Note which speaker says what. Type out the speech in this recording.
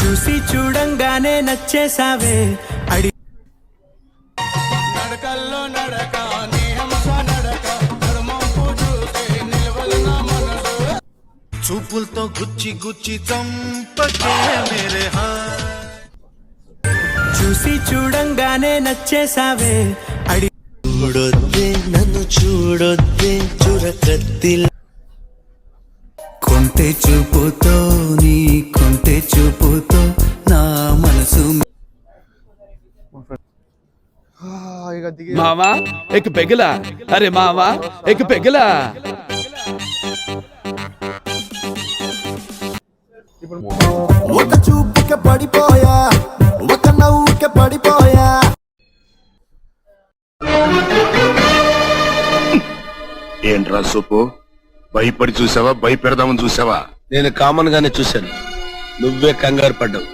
Speaker 1: చూసి చూడంగానే నచ్చేసావే అడి
Speaker 2: నడకల్లో నడక నీ హంస నడక ధర్మంపు చూస్తే నిలవలు నా మనసు చూపులతో గుచ్చి గుచ్చి చంపకే మేరే
Speaker 1: చూసి చూడంగానే నచ్చేసావే అడి
Speaker 3: చూడొద్దే నన్ను చూడొద్దే చురకత్తిలా
Speaker 1: కొంటె చూపుతో నీ కొంటె చూపుతో నా మనసు
Speaker 4: मामा एक पेगला अरे मामा एक पेगला
Speaker 3: ఒక చూపుకే పడిపోయా ఒక నవ్వుకే పడిపోయా
Speaker 5: ఏంట్రా సూపు భయపడి చూసావా భయపెడదామని చూసావా
Speaker 6: నేను కామన్ గానే చూశాను, నువ్వే కంగారు పడ్డావు.